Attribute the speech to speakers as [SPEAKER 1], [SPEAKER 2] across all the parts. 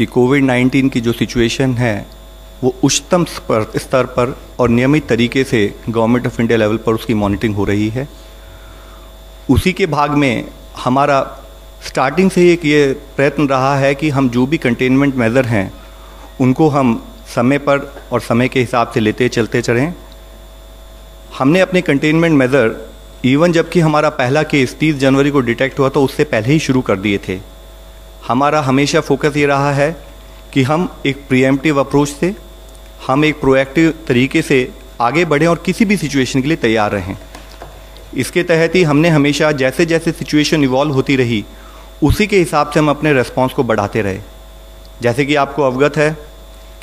[SPEAKER 1] कि कोविड-19 की जो सिचुएशन है वो उच्चतम स्तर पर और नियमित तरीके से गवर्नमेंट ऑफ इंडिया लेवल पर उसकी मॉनिटरिंग हो रही है। उसी के भाग में हमारा स्टार्टिंग से एक ये प्रयत्न रहा है कि हम जो भी कंटेनमेंट मेजर हैं उनको हम समय पर और समय के हिसाब से लेते चलते चलें। हमने अपने कंटेनमेंट मेजर इवन जबकि हमारा पहला केस 30 जनवरी को डिटेक्ट हुआ तो उससे पहले ही शुरू कर दिए थे। हमारा हमेशा फोकस ये रहा है कि हम एक प्रीएम्प्टिव अप्रोच से हम एक प्रोएक्टिव तरीके से आगे बढ़ें और किसी भी सिचुएशन के लिए तैयार रहें। इसके तहत ही हमने हमेशा जैसे जैसे सिचुएशन इवॉल्व होती रही उसी के हिसाब से हम अपने रेस्पॉन्स को बढ़ाते रहे। जैसे कि आपको अवगत है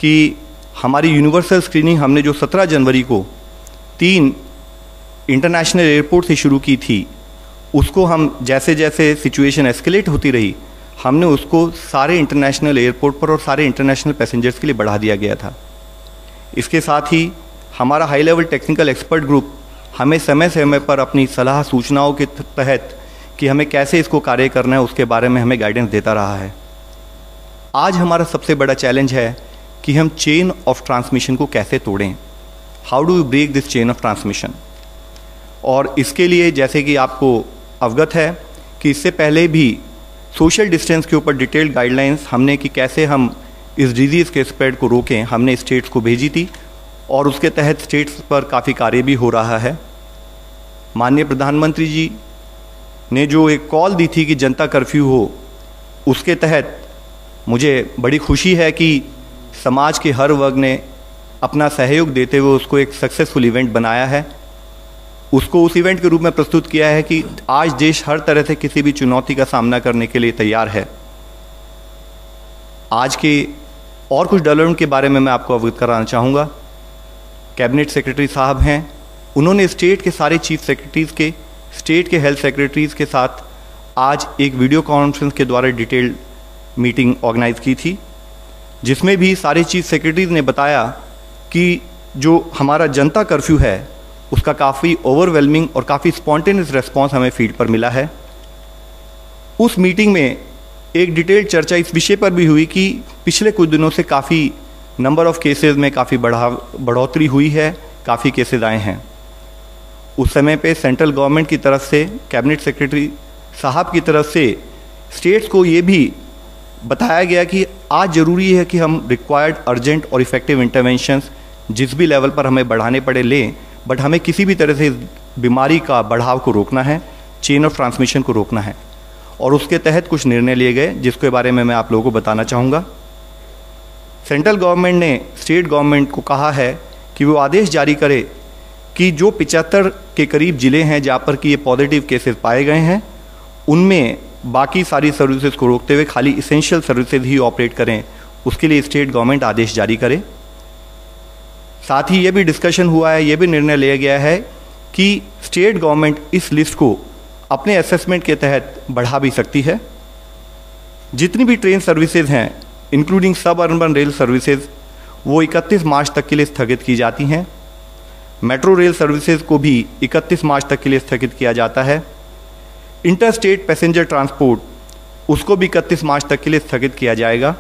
[SPEAKER 1] कि हमारी यूनिवर्सल स्क्रीनिंग हमने जो 17 जनवरी को 3 इंटरनेशनल एयरपोर्ट से शुरू की थी, उसको हम जैसे जैसे सिचुएशन एस्केलेट होती रही हमने उसको सारे इंटरनेशनल एयरपोर्ट पर और सारे इंटरनेशनल पैसेंजर्स के लिए बढ़ा दिया गया था। इसके साथ ही हमारा high level technical expert group हमें समय समय पर अपनी सलाह सूचनाओं के तहत कि हमें कैसे इसको कार्य करना है उसके बारे में हमें गाइडेंस देता रहा है। आज हमारा सबसे बड़ा चैलेंज है कि हम चेन ऑफ ट्रांसमिशन को कैसे तोड़ें, how do we break this chain of transmission. और इसके लिए जैसे कि आपको अवगत है कि इससे पहले भी सोशल डिस्टेंस के ऊपर डिटेल्ड गाइडलाइंस हमने कि कैसे हम इस डिजीज़ के स्प्रेड को रोकें, हमने स्टेट्स को भेजी थी और उसके तहत स्टेट्स पर काफ़ी कार्य भी हो रहा है। माननीय प्रधानमंत्री जी ने जो एक कॉल दी थी कि जनता कर्फ्यू हो, उसके तहत मुझे बड़ी खुशी है कि समाज के हर वर्ग ने अपना सहयोग देते हुए उसको एक सक्सेसफुल इवेंट बनाया है। उसको उस इवेंट के रूप में प्रस्तुत किया है कि आज देश हर तरह से किसी भी चुनौती का सामना करने के लिए तैयार है। आज के और कुछ डेवलपमेंट के बारे में मैं आपको अवगत कराना चाहूँगा। कैबिनेट सेक्रेटरी साहब हैं, उन्होंने स्टेट के सारे चीफ सेक्रेटरीज़ के, स्टेट के हेल्थ सेक्रेटरीज़ के साथ आज एक वीडियो कॉन्फ्रेंस के द्वारा डिटेल्ड मीटिंग ऑर्गेनाइज की थी, जिसमें भी सारे चीफ सेक्रेटरीज़ ने बताया कि जो हमारा जनता कर्फ्यू है उसका काफ़ी ओवरवेलमिंग और काफ़ी स्पॉन्टेनियस रेस्पॉन्स हमें फील्ड पर मिला है। उस मीटिंग में एक डिटेल्ड चर्चा इस विषय पर भी हुई कि पिछले कुछ दिनों से काफ़ी नंबर ऑफ केसेस में काफ़ी बढ़ोतरी हुई है, काफ़ी केसेस आए हैं। उस समय पे सेंट्रल गवर्नमेंट की तरफ से, कैबिनेट सेक्रेटरी साहब की तरफ से स्टेट्स को ये भी बताया गया कि आज ज़रूरी है कि हम रिक्वायर्ड अर्जेंट और इफ़ेक्टिव इंटरवेंशंस जिस भी लेवल पर हमें बढ़ाने पड़े लें, बट हमें किसी भी तरह से बीमारी का बढ़ाव को रोकना है, चेन ऑफ ट्रांसमिशन को रोकना है। और उसके तहत कुछ निर्णय लिए गए जिसके बारे में मैं आप लोगों को बताना चाहूँगा। सेंट्रल गवर्नमेंट ने स्टेट गवर्नमेंट को कहा है कि वो आदेश जारी करे कि जो 75 के करीब ज़िले हैं जहाँ पर कि ये पॉजिटिव केसेस पाए गए हैं, उनमें बाकी सारी सर्विसेज को रोकते हुए खाली इसेंशियल सर्विसेज ही ऑपरेट करें, उसके लिए स्टेट गवर्नमेंट आदेश जारी करे। साथ ही ये भी डिस्कशन हुआ है, ये भी निर्णय लिया गया है कि स्टेट गवर्नमेंट इस लिस्ट को अपने असेसमेंट के तहत बढ़ा भी सकती है। जितनी भी ट्रेन सर्विसेज हैं इंक्लूडिंग सब अर्बन रेल सर्विसेज, वो 31 मार्च तक के लिए स्थगित की जाती हैं। मेट्रो रेल सर्विसेज को भी 31 मार्च तक के लिए स्थगित किया जाता है। इंटर स्टेट पैसेंजर ट्रांसपोर्ट, उसको भी 31 मार्च तक के लिए स्थगित किया जाएगा।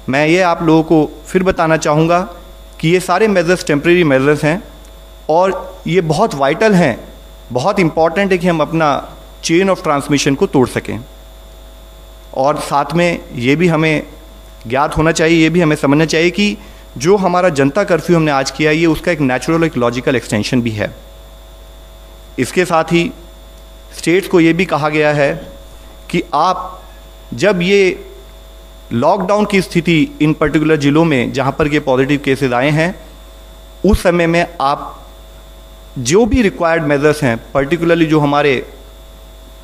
[SPEAKER 1] मैं ये आप लोगों को फिर बताना चाहूँगा कि ये सारे मेजर्स टेम्प्रेरी मेजर्स हैं और ये बहुत वाइटल हैं, बहुत इम्पॉर्टेंट है कि हम अपना चेन ऑफ ट्रांसमिशन को तोड़ सकें। और साथ में ये भी हमें ज्ञात होना चाहिए, ये भी हमें समझना चाहिए कि जो हमारा जनता कर्फ्यू हमने आज किया, ये उसका एक नेचुरल, एक लॉजिकल एक्सटेंशन भी है। इसके साथ ही स्टेट्स को ये भी कहा गया है कि आप जब ये लॉकडाउन की स्थिति इन पर्टिकुलर ज़िलों में जहाँ पर ये पॉजिटिव केसेस आए हैं, उस समय में आप जो भी रिक्वायर्ड मेजर्स हैं, पर्टिकुलरली जो हमारे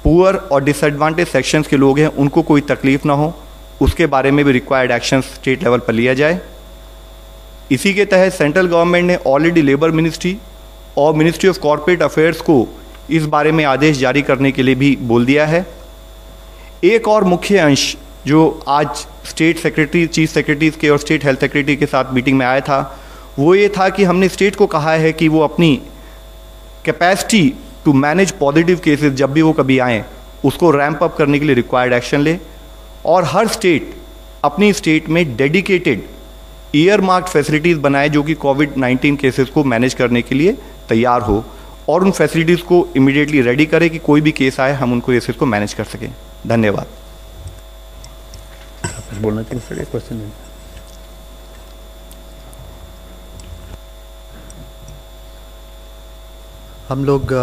[SPEAKER 1] पुअर और डिसएडवांटेज सेक्शंस के लोग हैं उनको कोई तकलीफ ना हो, उसके बारे में भी रिक्वायर्ड एक्शन स्टेट लेवल पर लिया जाए। इसी के तहत सेंट्रल गवर्नमेंट ने ऑलरेडी लेबर मिनिस्ट्री और मिनिस्ट्री ऑफ कॉर्पोरेट अफेयर्स को इस बारे में आदेश जारी करने के लिए भी बोल दिया है। एक और मुख्य अंश जो आज स्टेट सेक्रेटरी, चीफ सेक्रेटरीज के और स्टेट हेल्थ सेक्रेटरी के साथ मीटिंग में आया था, वो ये था कि हमने स्टेट को कहा है कि वो अपनी capacity to manage positive cases जब भी वो कभी आएँ उसको रैंप अप करने के लिए रिक्वायर्ड एक्शन ले। और हर स्टेट अपनी स्टेट में डेडिकेटेड ईयर मार्क्ड फैसिलिटीज़ बनाए जो कि कोविड-19 केसेस को मैनेज करने के लिए तैयार हो, और उन फैसिलिटीज़ को इमीडिएटली रेडी करें कि कोई भी केस आए हम उनको केसेस को मैनेज कर सकें। धन्यवाद।
[SPEAKER 2] बोलना चाहिए सर, एक क्वेश्चन।
[SPEAKER 3] हम लोग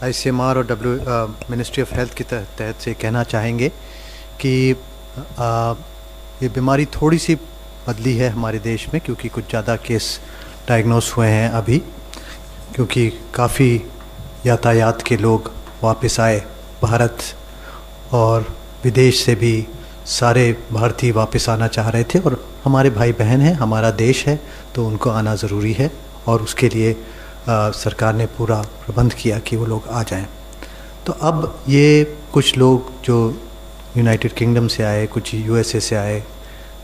[SPEAKER 3] ICMR और मिनिस्ट्री ऑफ हेल्थ के तहत से कहना चाहेंगे कि ये बीमारी थोड़ी सी बदली है हमारे देश में, क्योंकि कुछ ज़्यादा केस डायग्नोस हुए हैं अभी, क्योंकि काफ़ी यातायात के लोग वापस आए भारत, और विदेश से भी सारे भारतीय वापस आना चाह रहे थे, और हमारे भाई बहन हैं, हमारा देश है, तो उनको आना ज़रूरी है, और उसके लिए सरकार ने पूरा प्रबंध किया कि वो लोग आ जाएं। तो अब ये कुछ लोग जो यूनाइटेड किंगडम से आए, कुछ USA से आए,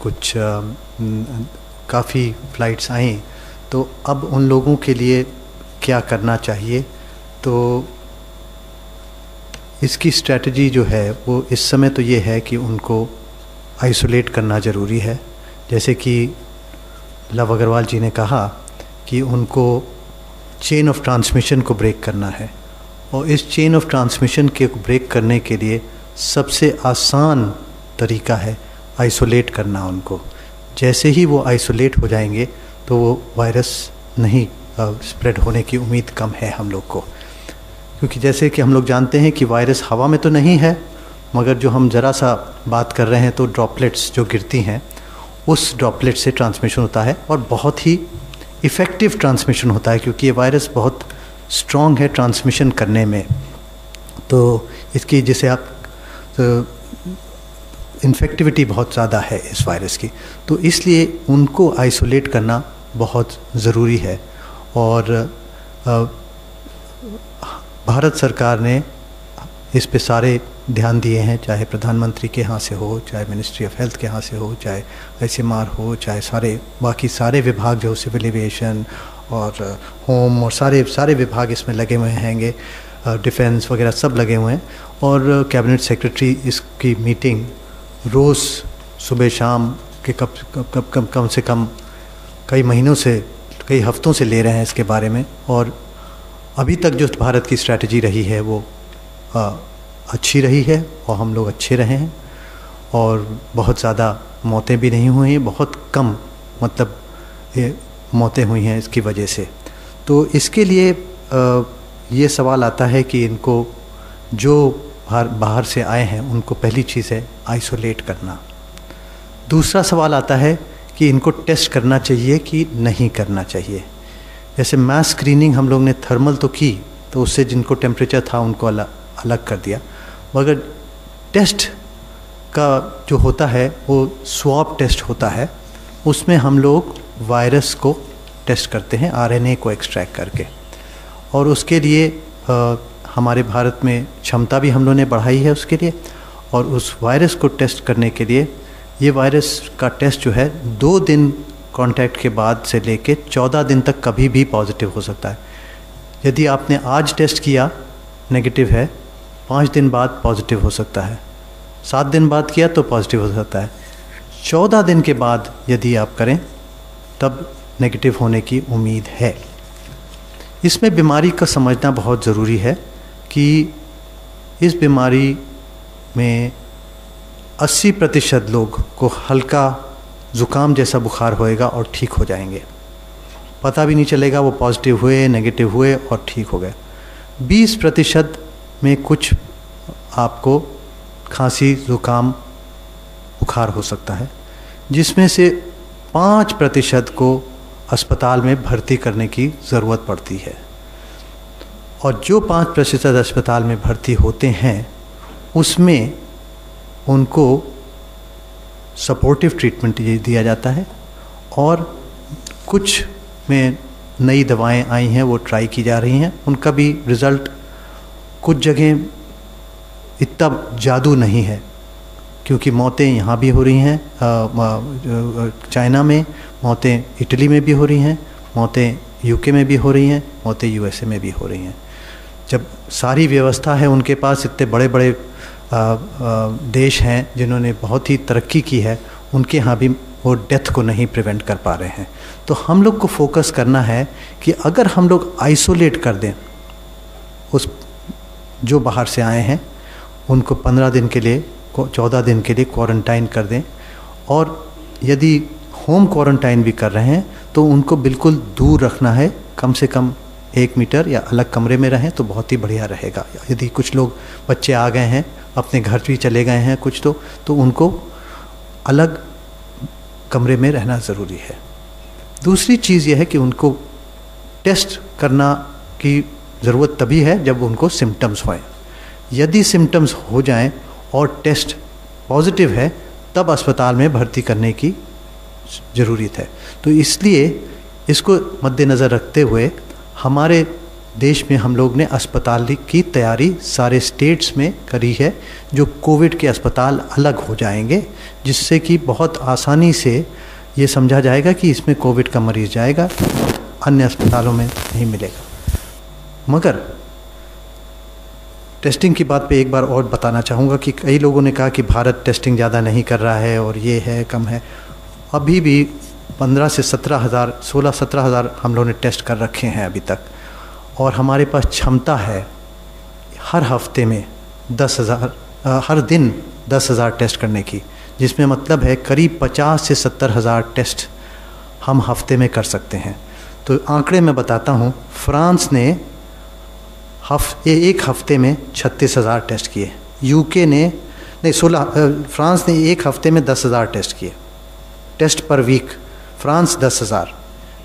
[SPEAKER 3] कुछ काफ़ी फ़्लाइट्स आई, तो अब उन लोगों के लिए क्या करना चाहिए? तो इसकी स्ट्रैटेजी जो है वो इस समय तो ये है कि उनको आइसोलेट करना ज़रूरी है। जैसे कि लव अग्रवाल जी ने कहा कि उनको चेन ऑफ ट्रांसमिशन को ब्रेक करना है, और इस चेन ऑफ ट्रांसमिशन के ब्रेक करने के लिए सबसे आसान तरीका है आइसोलेट करना उनको। जैसे ही वो आइसोलेट हो जाएंगे तो वो वायरस नहीं स्प्रेड होने की उम्मीद कम है हम लोग को, क्योंकि जैसे कि हम लोग जानते हैं कि वायरस हवा में तो नहीं है, मगर जो हम ज़रा सा बात कर रहे हैं तो ड्रॉपलेट्स जो गिरती हैं उस ड्रॉपलेट से ट्रांसमिशन होता है, और बहुत ही इफ़ेक्टिव ट्रांसमिशन होता है, क्योंकि ये वायरस बहुत स्ट्रॉन्ग है ट्रांसमिशन करने में। तो इसकी जैसे आप इन्फेक्टिविटी बहुत ज़्यादा है इस वायरस की, तो इसलिए उनको आइसोलेट करना बहुत ज़रूरी है। और भारत सरकार ने इस पे सारे ध्यान दिए हैं, चाहे प्रधानमंत्री के यहाँ से हो, चाहे मिनिस्ट्री ऑफ हेल्थ के यहाँ से हो, चाहे ICMR हो, चाहे बाकी सारे विभाग जो सिविल एविएशन और होम और सारे विभाग इसमें लगे हुए हैंगे, डिफेंस वगैरह सब लगे हुए हैं। और कैबिनेट सेक्रेटरी इसकी मीटिंग रोज़ सुबह शाम के कम से कम कई महीनों से, कई हफ्तों से ले रहे हैं इसके बारे में। और अभी तक जो भारत की स्ट्रैटेजी रही है वो अच्छी रही है, और हम लोग अच्छे रहे हैं, और बहुत ज़्यादा मौतें भी नहीं हुई हैं, बहुत कम मतलब ये मौतें हुई हैं इसकी वजह से। तो इसके लिए ये सवाल आता है कि इनको जो बाहर से आए हैं उनको पहली चीज़ है आइसोलेट करना। दूसरा सवाल आता है कि इनको टेस्ट करना चाहिए कि नहीं करना चाहिए। जैसे मास स्क्रीनिंग हम लोग ने थर्मल तो की, तो उससे जिनको टेम्परेचर था उनको अलग कर दिया, मगर टेस्ट का जो होता है वो स्वैब टेस्ट होता है, उसमें हम लोग वायरस को टेस्ट करते हैं RNA को एक्सट्रैक्ट करके। और उसके लिए हमारे भारत में क्षमता भी हम लोगों ने बढ़ाई है उसके लिए। और उस वायरस को टेस्ट करने के लिए ये वायरस का टेस्ट जो है 2 दिन कांटेक्ट के बाद से लेके 14 दिन तक कभी भी पॉजिटिव हो सकता है। यदि आपने आज टेस्ट किया नेगेटिव है, 5 दिन बाद पॉजिटिव हो सकता है, 7 दिन बाद किया तो पॉजिटिव हो सकता है, 14 दिन के बाद यदि आप करें तब नेगेटिव होने की उम्मीद है। इसमें बीमारी का समझना बहुत ज़रूरी है कि इस बीमारी में 80% लोग को हल्का ज़ुकाम जैसा बुखार होएगा और ठीक हो जाएंगे, पता भी नहीं चलेगा वो पॉजिटिव हुए नेगेटिव हुए और ठीक हो गए। 20% में कुछ आपको खांसी ज़ुकाम बुखार हो सकता है, जिसमें से 5% को अस्पताल में भर्ती करने की ज़रूरत पड़ती है। और जो 5% अस्पताल में भर्ती होते हैं उसमें उनको सपोर्टिव ट्रीटमेंट दिया जाता है, और कुछ में नई दवाएं आई हैं वो ट्राई की जा रही हैं, उनका भी रिज़ल्ट कुछ जगह इतना जादू नहीं है, क्योंकि मौतें यहाँ भी हो रही हैं, चाइना में मौतें, इटली में भी हो रही हैं मौतें, UK में भी हो रही हैं मौतें, USA में भी हो रही हैं। जब सारी व्यवस्था है उनके पास, इतने बड़े बड़े देश हैं जिन्होंने बहुत ही तरक्की की है, उनके यहाँ भी वो डेथ को नहीं प्रिवेंट कर पा रहे हैं। तो हम लोग को फोकस करना है कि अगर हम लोग आइसोलेट कर दें उस जो बाहर से आए हैं, उनको 15 दिन के लिए 14 दिन के लिए क्वारंटाइन कर दें, और यदि होम क्वारंटाइन भी कर रहे हैं तो उनको बिल्कुल दूर रखना है, कम से कम 1 मीटर या अलग कमरे में रहें तो बहुत ही बढ़िया रहेगा। यदि कुछ लोग बच्चे आ गए हैं, अपने घर भी चले गए हैं कुछ, तो उनको अलग कमरे में रहना ज़रूरी है। दूसरी चीज़ यह है कि उनको टेस्ट करना की ज़रूरत तभी है जब उनको सिम्टम्स हों। यदि सिम्टम्स हो जाएं और टेस्ट पॉजिटिव है तब अस्पताल में भर्ती करने की ज़रूरत है। तो इसलिए इसको मद्देनज़र रखते हुए हमारे देश में हम लोग ने अस्पताल की तैयारी सारे स्टेट्स में करी है, जो कोविड के अस्पताल अलग हो जाएंगे, जिससे कि बहुत आसानी से ये समझा जाएगा कि इसमें कोविड का मरीज़ जाएगा, अन्य अस्पतालों में नहीं मिलेगा। मगर टेस्टिंग की बात पे एक बार और बताना चाहूँगा कि कई लोगों ने कहा कि भारत टेस्टिंग ज़्यादा नहीं कर रहा है और ये है, कम है। अभी भी 15 से 17 हज़ार 16-17 हज़ार हम लोगों ने टेस्ट कर रखे हैं अभी तक, और हमारे पास क्षमता है हर हफ्ते में 10,000 हर दिन 10,000 टेस्ट करने की, जिसमें मतलब है करीब 50 से 70 हज़ार टेस्ट हम हफ्ते में कर सकते हैं। तो आंकड़े मैं बताता हूँ, फ्रांस ने एक हफ्ते में 36,000 टेस्ट किए, यूके ने फ्रांस ने एक हफ्ते में 10,000 टेस्ट किए, test per week. France 10,000,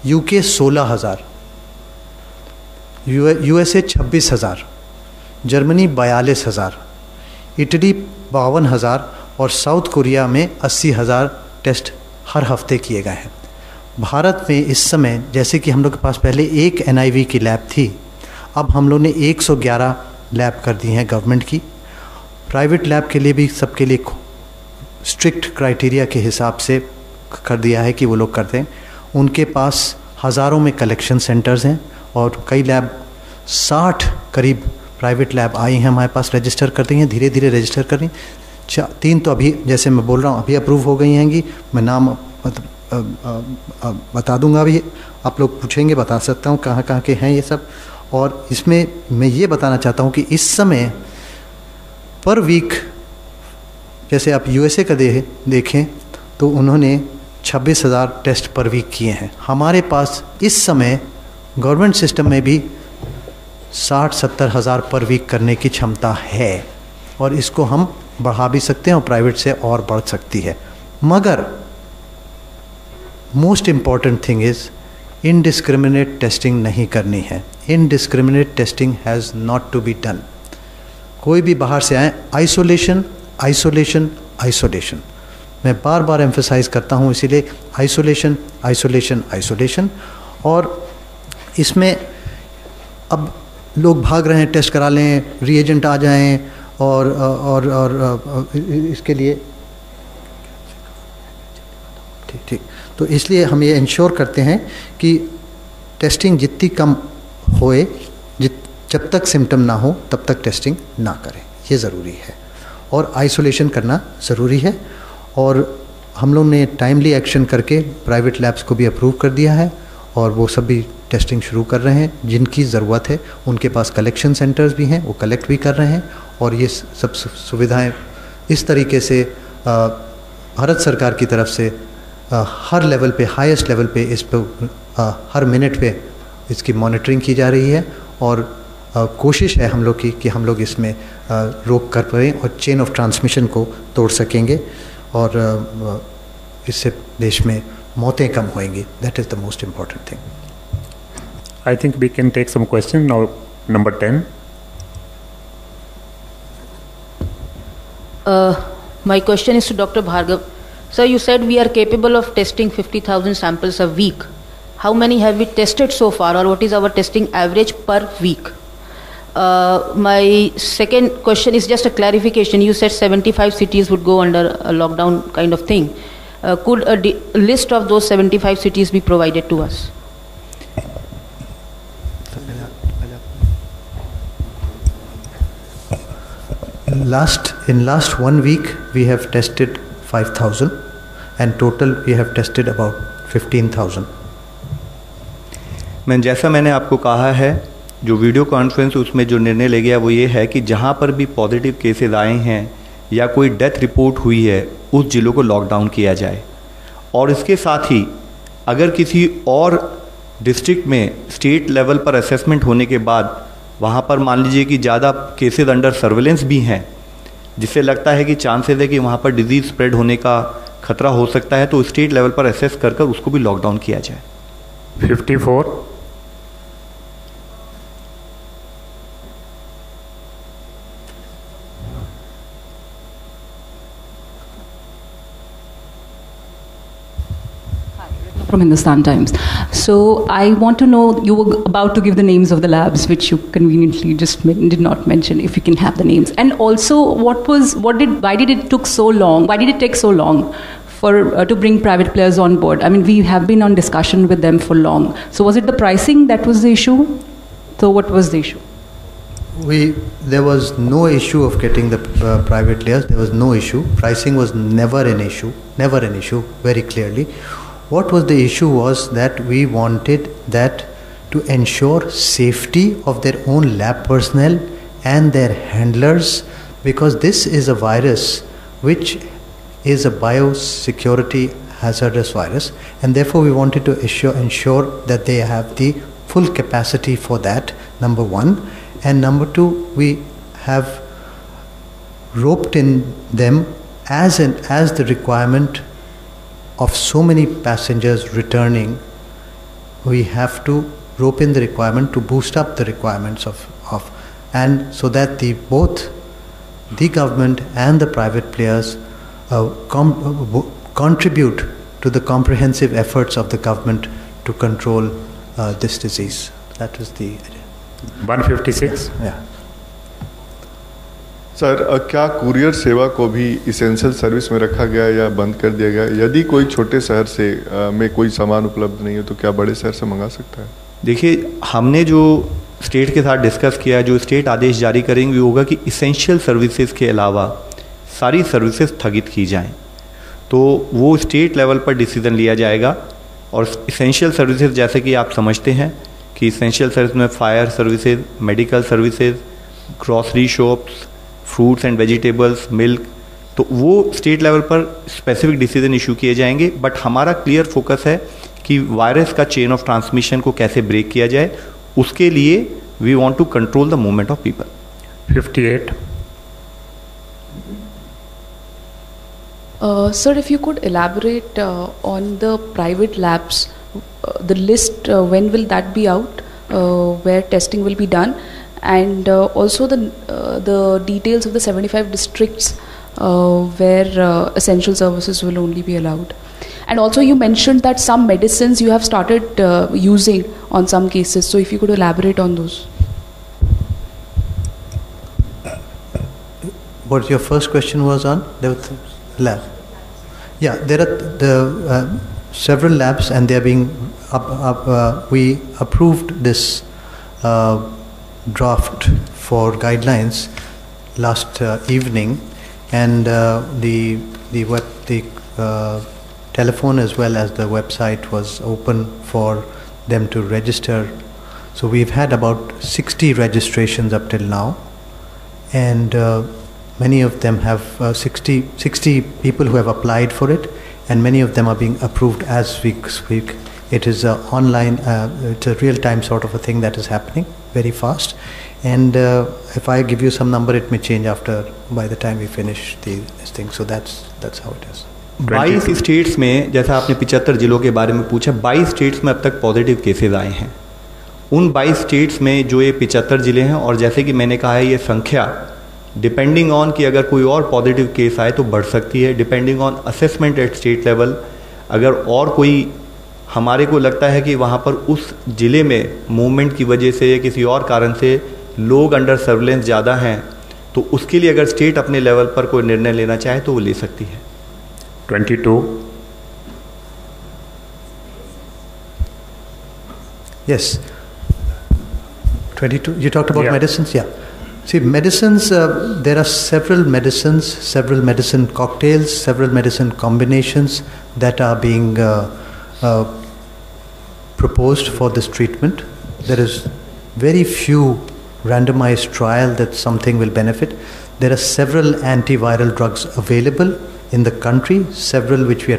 [SPEAKER 3] UK 16,000, USA 26,000, Germany 42,000, Italy 52,000 और साउथ कोरिया में 80,000 टेस्ट हर हफ्ते किए गए हैं। भारत में इस समय, जैसे कि हम लोग के पास पहले एक एनआईवी की लैब थी, अब हम लोग ने 111 लैब कर दी हैं गवर्नमेंट की। प्राइवेट लैब के लिए भी सबके लिए स्ट्रिक्ट क्राइटेरिया के हिसाब से कर दिया है कि वो लोग करते हैं। उनके पास हज़ारों में कलेक्शन सेंटर्स हैं और कई लैब 60 करीब प्राइवेट लैब आई हैं हमारे पास, रजिस्टर कर दी हैं, धीरे धीरे रजिस्टर कर रही। 3 तो अभी जैसे मैं बोल रहा हूँ अभी अप्रूव हो गई हैंगी। मैं नाम बता दूंगा, अभी आप लोग पूछेंगे बता सकता हूँ कहाँ कहाँ के हैं ये सब। और इसमें मैं ये बताना चाहता हूँ कि इस समय पर वीक, जैसे आप यूएसए का देखें तो उन्होंने 26,000 टेस्ट पर वीक किए हैं। हमारे पास इस समय गवर्नमेंट सिस्टम में भी 60-70 हज़ार पर वीक करने की क्षमता है, और इसको हम बढ़ा भी सकते हैं और प्राइवेट से और बढ़ सकती है। मगर most important thing is indiscriminate testing नहीं करनी है। Indiscriminate testing has not to be done. कोई भी बाहर से आए, आइसोलेशन आइसोलेशन आइसोलेशन, मैं बार बार एम्फेसाइज करता हूँ, इसीलिए आइसोलेशन आइसोलेशन आइसोलेशन। और इसमें अब लोग भाग रहे हैं, टेस्ट करा लें, रीएजेंट आ जाएं, और इसके लिए ठीक। तो इसलिए हम ये इंश्योर करते हैं कि टेस्टिंग जितनी कम होए, जब तक सिम्टम ना हो तब तक टेस्टिंग ना करें, ये ज़रूरी है। और आइसोलेशन करना ज़रूरी है। और हम लोग ने टाइमली एक्शन करके प्राइवेट लैब्स को भी अप्रूव कर दिया है, और वो सब भी टेस्टिंग शुरू कर रहे हैं। जिनकी ज़रूरत है उनके पास कलेक्शन सेंटर्स भी हैं, वो कलेक्ट भी कर रहे हैं। और ये सब सुविधाएं इस तरीके से भारत सरकार की तरफ से हर लेवल पे, हाईएस्ट लेवल पे इस पर हर मिनट पे इसकी मॉनिटरिंग की जा रही है। और कोशिश है हम लोग की कि हम लोग इसमें रोक कर पाएँ और चेन ऑफ ट्रांसमिशन को तोड़ सकेंगे, और इससे देश में मौतें कम होंगी। That is the most important thing.
[SPEAKER 2] I think we can take some question now. Number 10.
[SPEAKER 4] My question is to Dr. Bhargav. Sir, you said we are capable of testing 50,000 samples a week. How many have we tested so far, or what is our testing average per week? My second question is just a clarification. You said 75 cities would go under a lockdown kind of thing. Could a list of those 75 cities be provided to us?
[SPEAKER 3] In last 1 week we have tested 5,000, and total we have tested about 15,000.
[SPEAKER 1] जैसा मैंने आपको कहा है, जो video conference उसमें जो निर्णय ले गया वो ये है कि जहाँ पर भी पॉजिटिव केसेस आए हैं या कोई डेथ रिपोर्ट हुई है उस ज़िलों को लॉकडाउन किया जाए, और इसके साथ ही अगर किसी और डिस्ट्रिक्ट में स्टेट लेवल पर असेसमेंट होने के बाद वहाँ पर मान लीजिए कि ज़्यादा केसेस अंडर सर्वेलेंस भी हैं, जिससे लगता है कि चांसेस है कि वहाँ पर डिजीज़ स्प्रेड होने का खतरा हो सकता है, तो स्टेट लेवल पर असेस कर उसको भी लॉकडाउन किया जाए।
[SPEAKER 2] 54.
[SPEAKER 5] From Hindustan Times. So I want to know, you were about to give the names of the labs, which you conveniently just did not mention. If you can have the names, and also why did it took so long? Why did it take so long for to bring private players on board? I mean, we have been on discussion with them for long. So was it the pricing that was the issue? So what was the issue?
[SPEAKER 3] There was no issue of getting the private players. There was no issue. Pricing was never an issue. Never an issue. Very clearly. What was the issue was that we wanted that to ensure safety of their own lab personnel and their handlers, because this is a virus which is a biosecurity hazardous virus, and therefore we wanted to ensure that they have the full capacity for that, number one. And number two, we have roped in them as the requirement of so many passengers returning. We have to rope in the requirement to boost up the requirements of and so that both the government and the private players contribute to the comprehensive efforts of the government to control this disease. That was the
[SPEAKER 2] 156.
[SPEAKER 3] Yeah.
[SPEAKER 6] Sir, क्या courier सेवा को भी essential service में रखा गया या बंद कर दिया गया? यदि कोई छोटे शहर से में कोई सामान उपलब्ध नहीं है तो क्या बड़े शहर से मंगा सकता है?
[SPEAKER 1] देखिए, हमने जो स्टेट के साथ डिस्कस किया, जो स्टेट आदेश जारी करेंगे होगा कि इसेंशियल सर्विसेज के अलावा सारी सर्विसेज स्थगित की जाएं, तो वो स्टेट लेवल पर डिसीजन लिया जाएगा। और इसेंशियल सर्विसेज जैसे कि आप समझते हैं कि इसेंशियल सर्विस में fire services, medical services, grocery shops, fruits and vegetables, milk, तो वो स्टेट लेवल पर स्पेसिफिक डिसीजन इशू किए जाएंगे। बट हमारा क्लियर फोकस है कि वायरस का चेन ऑफ ट्रांसमिशन को कैसे ब्रेक किया जाए, उसके लिए we want to control the movement of people.
[SPEAKER 2] 58.
[SPEAKER 7] Sir, if you could elaborate on the private labs, the list, when will that be out, where testing will be done, and also the details of the 75 districts where essential services will only be allowed. And also you mentioned that some medicines you have started using on some cases, so if you could elaborate on those.
[SPEAKER 3] What your first question was on? The lab. Yeah, there are several labs, and they are being we approved this draft for guidelines last evening, and the telephone as well as the website was open for them to register. So we've had about 60 registrations up till now, and many of them have 60 people who have applied for it, and many of them are being approved as we speak. It is online, it's a real-time sort of a thing that is happening very fast. And if I give you some number, it may change by the time we finish this thing. So that's how it is.
[SPEAKER 1] 22 states में, जैसा आपने 75 जिलों के बारे में पूछा, 22 states में अब तक पॉजिटिव केसेस आए हैं। उन 22 स्टेट्स में जो ये 75 जिले हैं, और जैसे कि मैंने कहा है, ये संख्या डिपेंडिंग ऑन कि अगर कोई और पॉजिटिव केस आए तो बढ़ सकती है, depending on assessment at state level. अगर और कोई हमारे को लगता है कि वहाँ पर उस ज़िले में मूवमेंट की वजह से या किसी और कारण से लोग अंडर सर्विलेंस ज़्यादा हैं, तो उसके लिए अगर स्टेट अपने लेवल पर कोई निर्णय लेना चाहे तो वो ले सकती है।
[SPEAKER 2] 22.
[SPEAKER 3] Yes. 22. You talked about medicines, yeah. See, medicines, there are several medicines, several medicine cocktails, several medicine combinations that are being proposed for this treatment. There is very few randomized trial that something will benefit. There are several antiviral drugs available in the country, several which we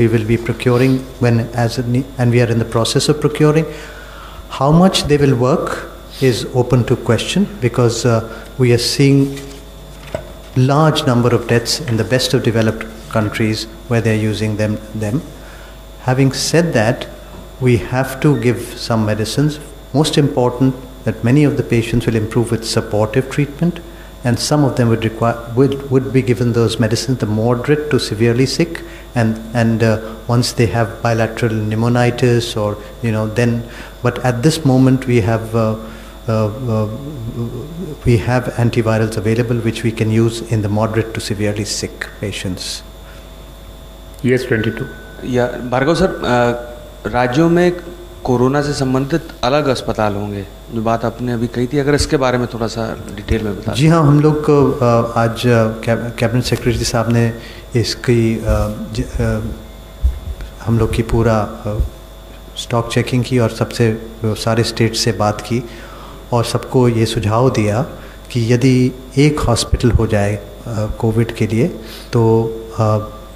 [SPEAKER 3] will be procuring and we are in the process of procuring. How much they will work is open to question, because we are seeing large number of deaths in the best of developed countries where they are using them. Having said that, we have to give some medicines. Most important, that many of the patients will improve with supportive treatment, and some of them would be given those medicines, the moderate to severely sick, and once they have bilateral pneumonitis or then. But at this moment we have antivirals available which we can use in the moderate to severely sick patients.
[SPEAKER 2] Yes, 22.
[SPEAKER 8] या Bhargava sir, राज्यों में corona से संबंधित अलग अस्पताल होंगे, जो बात आपने अभी कही थी, अगर इसके बारे में थोड़ा सा डिटेल में बता।
[SPEAKER 3] जी हाँ, हम लोग को आज कैबिनेट सेक्रेटरी साहब ने इसकी हम लोग की पूरा स्टॉक चेकिंग की और सारे स्टेट से बात की और सबको ये सुझाव दिया कि यदि एक हॉस्पिटल हो जाए कोविड के लिए तो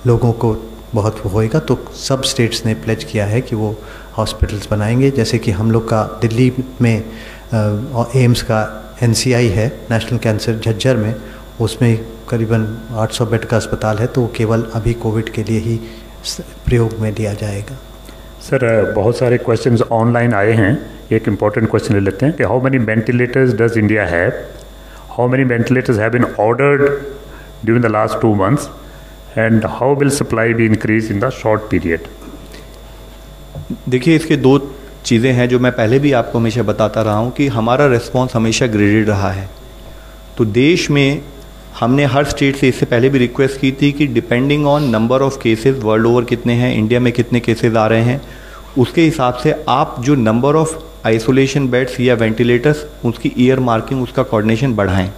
[SPEAKER 3] लोगों को बहुत होएगा, तो सब स्टेट्स ने प्लेज किया है कि वो हॉस्पिटल्स बनाएंगे। जैसे कि हम लोग का दिल्ली में एम्स का NCI है, नेशनल कैंसर झज्जर में, उसमें करीबन 800 बेड का अस्पताल है, तो वो केवल अभी कोविड के लिए ही प्रयोग में लिया जाएगा।
[SPEAKER 2] सर, बहुत सारे क्वेश्चंस ऑनलाइन आए हैं, एक इम्पॉर्टेंट क्वेश्चन ले लेते हैं कि how many ventilators does India have, how many ventilators have been ordered during the last 2 months, and how will supply be increased in the short period?
[SPEAKER 1] देखिए, इसके 2 चीज़ें हैं जो मैं पहले भी आपको हमेशा बताता रहा हूँ कि हमारा रिस्पॉन्स हमेशा ग्रेडेड रहा है। तो देश में हमने हर स्टेट से इससे पहले भी रिक्वेस्ट की थी कि depending on number of cases world over कितने हैं, इंडिया में कितने केसेस आ रहे हैं, उसके हिसाब से आप जो नंबर ऑफ़ आइसोलेशन बेड्स या वेंटिलेटर्स, उसकी ईयर मार्किंग, उसका कोऑर्डिनेशन बढ़ाएं,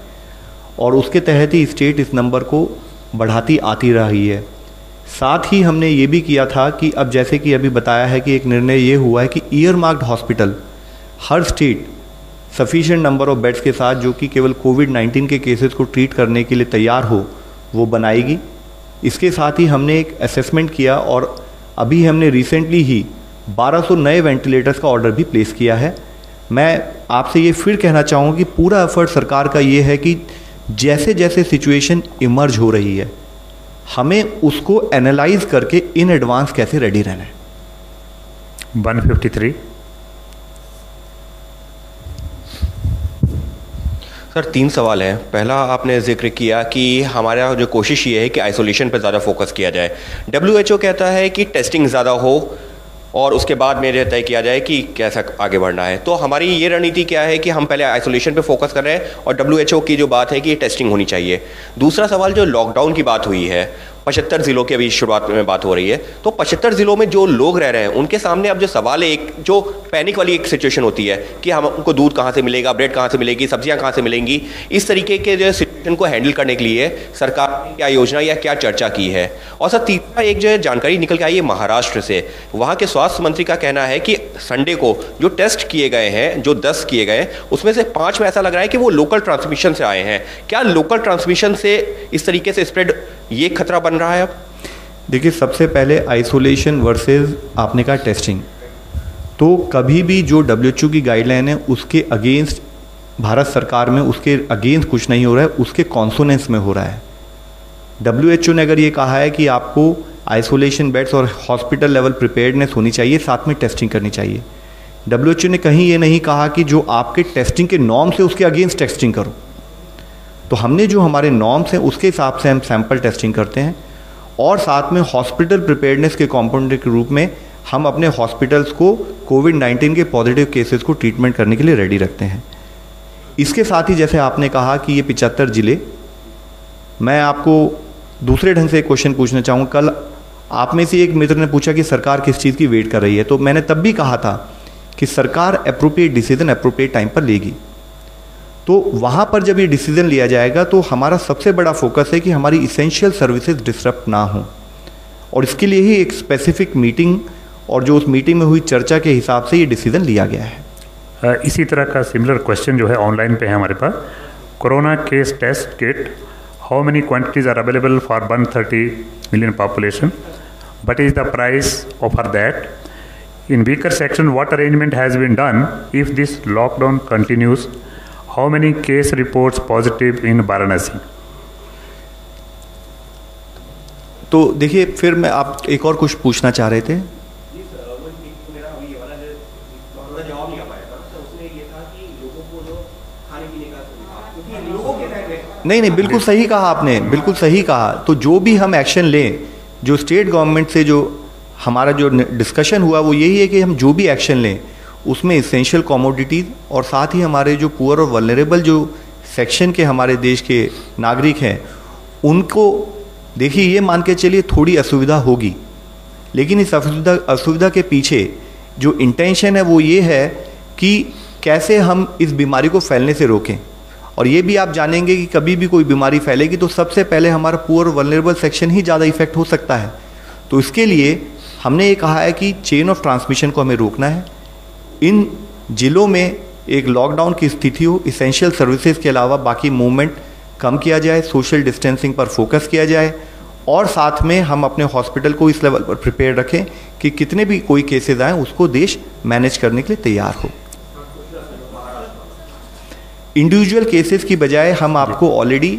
[SPEAKER 1] और उसके तहत ही स्टेट इस नंबर को बढ़ाती आती रही है। साथ ही हमने ये भी किया था कि अब जैसे कि अभी बताया है कि एक निर्णय ये हुआ है कि year marked hospital her state sufficient number of beds के साथ, जो कि केवल कोविड-19 के केसेस को ट्रीट करने के लिए तैयार हो, वो बनाएगी। इसके साथ ही हमने एक असेसमेंट किया और अभी हमने रिसेंटली ही 1200 नए वेंटिलेटर्स का ऑर्डर भी प्लेस किया है। मैं आपसे ये फिर कहना चाहूँगा कि पूरा एफर्ट सरकार का ये है कि जैसे जैसे सिचुएशन इमर्ज हो रही है, हमें उसको एनालाइज करके इन एडवांस कैसे रेडी रहना है।
[SPEAKER 2] 153।
[SPEAKER 9] सर, 3 सवाल हैं। पहला, आपने जिक्र किया कि हमारा जो कोशिश ये है कि आइसोलेशन पर ज़्यादा फोकस किया जाए। WHO कहता है कि टेस्टिंग ज़्यादा हो और उसके बाद में तय किया जाए कि कैसा आगे बढ़ना है। तो हमारी ये रणनीति क्या है कि हम पहले आइसोलेशन पे फोकस कर रहे हैं और WHO की जो बात है कि टेस्टिंग होनी चाहिए। दूसरा सवाल, जो लॉकडाउन की बात हुई है, 75 ज़िलों की अभी शुरुआत में बात हो रही है, तो 75 ज़िलों में जो लोग रह रहे हैं उनके सामने अब जो सवाल है, एक जो पैनिक वाली एक सिचुएशन होती है कि हम उनको दूध कहाँ से मिलेगा, ब्रेड कहाँ से मिलेगी, सब्जियाँ कहाँ से मिलेंगी, इस तरीके के जो सिचुएशन को हैंडल करने के लिए सरकार ने क्या योजना या क्या चर्चा की है। और सर, तीसरा एक जो है जानकारी निकल के आई है महाराष्ट्र से, वहाँ के स्वास्थ्य मंत्री का कहना है कि संडे को जो टेस्ट किए गए हैं, जो 10 किए गए, उसमें से 5 में ऐसा लग रहा है कि वो लोकल ट्रांसमिशन से आए हैं। क्या लोकल ट्रांसमिशन से इस तरीके से स्प्रेड ये खतरा बन रहा है अब?
[SPEAKER 1] देखिए, सबसे पहले आइसोलेशन वर्सेस आपने कहा टेस्टिंग, तो कभी भी जो WHO की गाइडलाइन है उसके अगेंस्ट भारत सरकार में उसके अगेंस्ट कुछ नहीं हो रहा है, उसके कॉन्सोनेंस में हो रहा है। WHO ने अगर ये कहा है कि आपको आइसोलेशन बेड्स और हॉस्पिटल लेवल प्रिपेयर्डनेस होनी चाहिए, साथ में टेस्टिंग करनी चाहिए। WHO ने कहीं ये नहीं कहा कि जो आपके टेस्टिंग के नॉर्म्स है उसके अगेंस्ट टेस्टिंग करो। तो हमने जो हमारे नॉर्म्स हैं उसके हिसाब से हम सैंपल टेस्टिंग करते हैं और साथ में हॉस्पिटल प्रिपेयर्डनेस के कॉम्पोनेंट के रूप में हम अपने हॉस्पिटल्स को कोविड-19 के पॉजिटिव केसेस को ट्रीटमेंट करने के लिए रेडी रखते हैं। इसके साथ ही जैसे आपने कहा कि ये 75 ज़िले, मैं आपको दूसरे ढंग से एक क्वेश्चन पूछना चाहूँगा। कल आप में से एक मित्र ने पूछा कि सरकार किस चीज़ की वेट कर रही है, तो मैंने तब भी कहा था कि सरकार एप्रोप्रिएट डिसीजन एप्रोप्रिएट टाइम पर लेगी। तो वहाँ पर जब ये डिसीज़न लिया जाएगा तो हमारा सबसे बड़ा फोकस है कि हमारी इसेंशियल सर्विसेज डिसरप्ट ना हो, और इसके लिए ही एक स्पेसिफिक मीटिंग और जो उस मीटिंग में हुई चर्चा के हिसाब से ये डिसीज़न लिया गया है।
[SPEAKER 2] इसी तरह का सिमिलर क्वेश्चन जो है ऑनलाइन पे है हमारे पास। Corona case test kit, how many quantities are available for 130 million population? What is the price for that? In weaker section, what arrangement has been done if this lockdown continues? How many case reports positive in Varanasi?
[SPEAKER 1] तो देखिए, फिर मैं आप एक और कुछ पूछना चाह रहे थे। नहीं, बिल्कुल सही कहा आपने, बिल्कुल सही कहा। तो जो भी हम एक्शन लें, जो स्टेट गवर्नमेंट से जो हमारा जो डिस्कशन हुआ वो यही है कि हम जो भी एक्शन लें उसमें इसेंशियल कमोडिटीज़ और साथ ही हमारे जो पुअर और वल्नरेबल जो सेक्शन के हमारे देश के नागरिक हैं उनको, देखिए ये मान के चलिए थोड़ी असुविधा होगी, लेकिन इस असुविधा के पीछे जो इंटेंशन है वो ये है कि कैसे हम इस बीमारी को फैलने से रोकें। और ये भी आप जानेंगे कि कभी भी कोई बीमारी फैलेगी तो सबसे पहले हमारा पुअर वल्नरेबल सेक्शन ही ज़्यादा इफेक्ट हो सकता है। तो इसके लिए हमने ये कहा है कि चेन ऑफ ट्रांसमिशन को हमें रोकना है। इन जिलों में एक लॉकडाउन की स्थिति हो, इसेंशियल सर्विसेज के अलावा बाकी मूवमेंट कम किया जाए, सोशल डिस्टेंसिंग पर फोकस किया जाए, और साथ में हम अपने हॉस्पिटल को इस लेवल पर प्रिपेयर रखें कि कितने भी कोई केसेस आएँ उसको देश मैनेज करने के लिए तैयार हो। इंडिविजुअल केसेस की बजाय हम आपको ऑलरेडी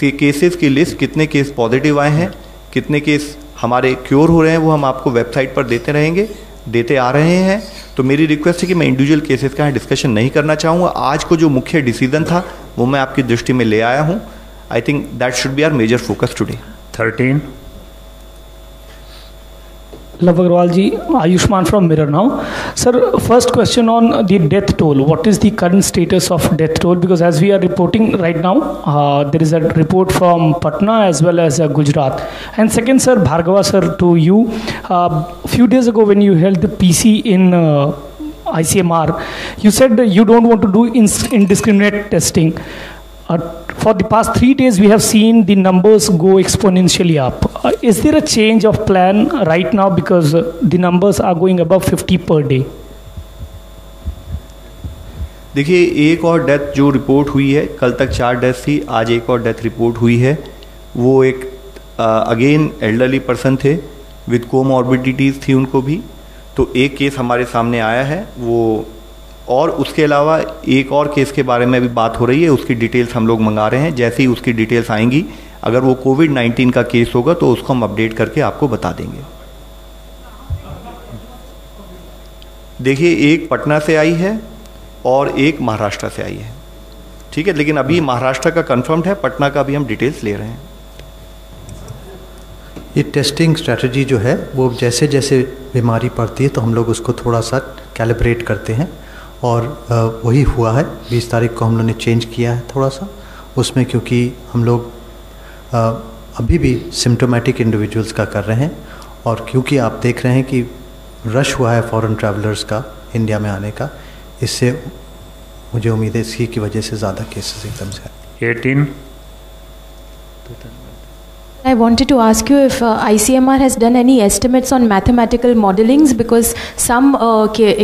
[SPEAKER 1] केसेस की लिस्ट, कितने केस पॉजिटिव आए हैं, कितने केस हमारे क्योर हो रहे हैं, वो हम आपको वेबसाइट पर देते आ रहे हैं। तो मेरी रिक्वेस्ट है कि मैं इंडिविजुअल केसेस का डिस्कशन नहीं करना चाहूँगा। आज को जो मुख्य डिसीजन था वो मैं आपकी दृष्टि में ले आया हूँ। I think that should be our major focus today.
[SPEAKER 2] 13
[SPEAKER 10] Love Agarwal ji, Ayushman from Mirror now. Sir, first question on the death toll. What is the current status of death toll? Because as we are reporting right now, there is a report from Patna as well as Gujarat. And second, sir, Bhargava sir, to you. Few days ago when you held the PC in ICMR, you said you don't want to do indiscriminate testing. For the past 3 days, we have seen the numbers go exponentially up. Is there a change of plan right now because the numbers are going above 50 per day?
[SPEAKER 1] देखिए, एक और death जो report हुई है, कल तक 4 death थी, आज एक और डेथ रिपोर्ट हुई है। वो एक अगेन एल्डरली पर्सन थे विद कोमॉर्बिडिटीज़ थी उनको भी। तो एक केस हमारे सामने आया है वो, और उसके अलावा एक और केस के बारे में भी बात हो रही है, उसकी डिटेल्स हम लोग मंगा रहे हैं। जैसे ही उसकी डिटेल्स आएंगी, अगर वो कोविड-19 का केस होगा तो उसको हम अपडेट करके आपको बता देंगे। देखिए, एक पटना से आई है और एक महाराष्ट्र से आई है, ठीक है, लेकिन अभी महाराष्ट्र का कंफर्म्ड है, पटना का भी हम डिटेल्स ले रहे हैं।
[SPEAKER 3] ये टेस्टिंग स्ट्रैटेजी जो है वो जैसे जैसे बीमारी पड़ती है तो हम लोग उसको थोड़ा सा कैलिब्रेट करते हैं, और वही हुआ है। 20 तारीख को हम लोगों ने चेंज किया है थोड़ा सा उसमें, क्योंकि हम लोग अभी भी सिम्टोमेटिक इंडिविजुअल्स का कर रहे हैं, और क्योंकि आप देख रहे हैं कि रश हुआ है फॉरेन ट्रैवलर्स का इंडिया में आने का, इससे मुझे उम्मीद है इसी की वजह से ज़्यादा केसेस एकदम से।
[SPEAKER 2] 18
[SPEAKER 11] I wanted to ask you if ICMR has done any estimates on mathematical modelings, because some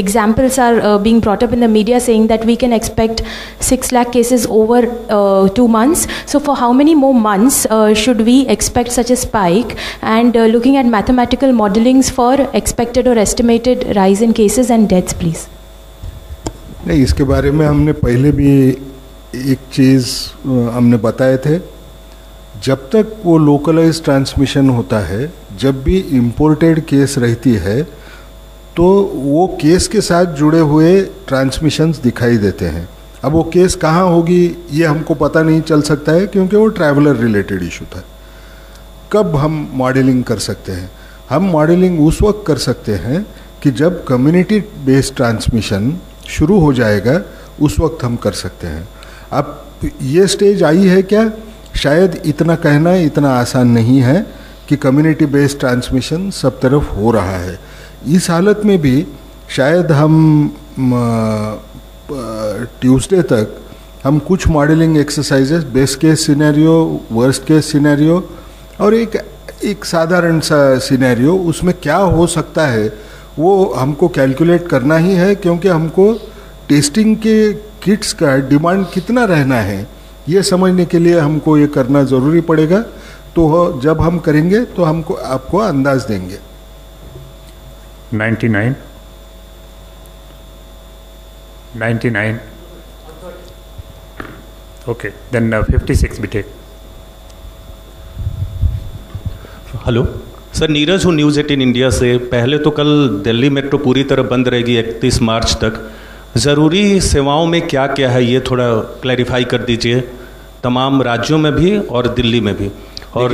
[SPEAKER 11] examples are being brought up in the media saying that we can expect 6 lakh cases over 2 months. So for how many more months should we expect such a spike? And looking at mathematical modelings for expected or estimated rise in cases and deaths, please.
[SPEAKER 6] नहीं, इसके बारे में हमने पहले भी एक चीज़ हमने बताए थे। जब तक वो लोकलाइज ट्रांसमिशन होता है, जब भी इम्पोर्टेड केस रहती है तो वो केस के साथ जुड़े हुए ट्रांसमिशंस दिखाई देते हैं। अब वो केस कहाँ होगी ये हमको पता नहीं चल सकता है, क्योंकि वो ट्रैवलर रिलेटेड इशू था। कब हम मॉडलिंग कर सकते हैं? हम मॉडलिंग उस वक्त कर सकते हैं कि जब कम्युनिटी बेस्ड ट्रांसमिशन शुरू हो जाएगा, उस वक्त हम कर सकते हैं। अब ये स्टेज आई है क्या? शायद इतना कहना इतना आसान नहीं है कि कम्युनिटी बेस्ड ट्रांसमिशन सब तरफ हो रहा है। इस हालत में भी शायद हम ट्यूसडे तक हम कुछ modelling exercises, best case scenario, worst case scenario और एक साधारण सा सिनेरियो, उसमें क्या हो सकता है वो हमको कैलकुलेट करना ही है, क्योंकि हमको टेस्टिंग के किट्स का डिमांड कितना रहना है ये समझने के लिए हमको ये करना ज़रूरी पड़ेगा। तो जब हम करेंगे तो हमको आपको अंदाज देंगे।
[SPEAKER 2] 99 okay, then 56 भी take।
[SPEAKER 12] हेलो सर, नीरज हूँ न्यूज़ 18 इंडिया से। पहले तो कल दिल्ली मेट्रो पूरी तरह बंद रहेगी 31 मार्च तक। ज़रूरी सेवाओं में क्या क्या है ये थोड़ा क्लैरिफाई कर दीजिए, तमाम राज्यों में भी और दिल्ली में भी। और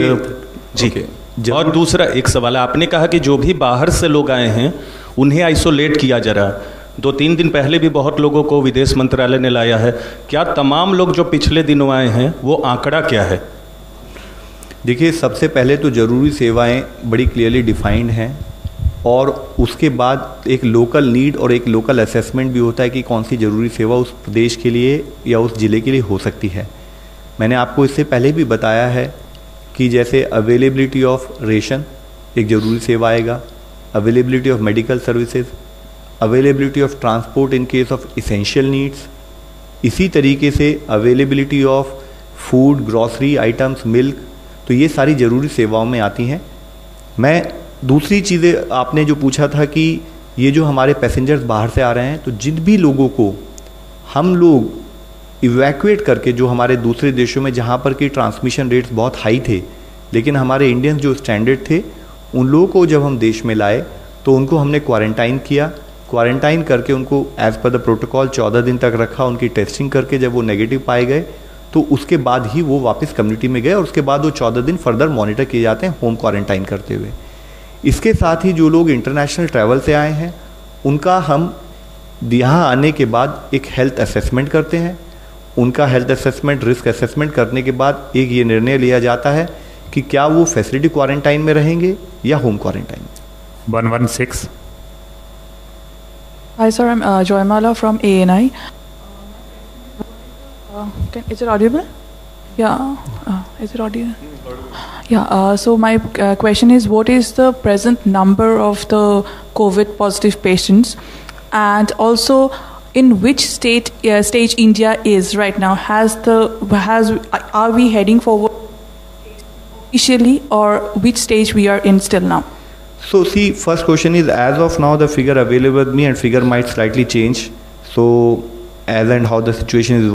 [SPEAKER 12] जी और दूसरा एक सवाल है, आपने कहा कि जो भी बाहर से लोग आए हैं उन्हें आइसोलेट किया जा रहा है। 2-3 दिन पहले भी बहुत लोगों को विदेश मंत्रालय ने लाया है। क्या तमाम लोग जो पिछले दिनों आए हैं वो आंकड़ा क्या है?
[SPEAKER 1] देखिए, सबसे पहले तो ज़रूरी सेवाएं बड़ी क्लियरली डिफाइंड हैं और उसके बाद एक लोकल नीड और एक लोकल असेसमेंट भी होता है कि कौन सी ज़रूरी सेवा उस प्रदेश के लिए या उस ज़िले के लिए हो सकती है। मैंने आपको इससे पहले भी बताया है कि जैसे अवेलेबिलिटी ऑफ रेशन एक ज़रूरी सेवा आएगा, availability of medical services, availability of transport in case of essential needs, इसी तरीके से availability of food, grocery items, milk, तो ये सारी ज़रूरी सेवाओं में आती हैं। मैं दूसरी चीज़ें आपने जो पूछा था कि ये जो हमारे पैसेंजर्स बाहर से आ रहे हैं, तो जिन भी लोगों को हम लोग इवैक्यूएट करके, जो हमारे दूसरे देशों में जहाँ पर कि ट्रांसमिशन रेट्स बहुत हाई थे लेकिन हमारे इंडियंस जो स्टैंडर्ड थे, उन लोगों को जब हम देश में लाए तो उनको हमने क्वारंटाइन किया। क्वारंटाइन करके उनको एज़ पर द प्रोटोकॉल 14 दिन तक रखा। उनकी टेस्टिंग करके जब वो नेगेटिव पाए गए तो उसके बाद ही वो वापस कम्युनिटी में गए और उसके बाद वो 14 दिन फर्दर मॉनिटर किए जाते हैं होम क्वारंटाइन करते हुए। इसके साथ ही जो लोग इंटरनेशनल ट्रैवल से आए हैं उनका हम यहाँ आने के बाद एक हेल्थ असेसमेंट करते हैं। उनका हेल्थ असेसमेंट, रिस्क असेसमेंट करने के बाद एक ये निर्णय लिया जाता है कि क्या वो फैसिलिटी क्वारंटाइन में रहेंगे या home quarantine.
[SPEAKER 2] 116।
[SPEAKER 13] Hi sir, I'm Joymala from ANI. Is it audible? Yeah. Is it audible? Yeah. So my question is, what is the present number of the COVID positive patients, and also in which stage India is right now? Are we heading forward officially, or which stage we are in still now?
[SPEAKER 1] So see, first question is, as of now the figure available with me and figure might slightly change. So as and how the situation is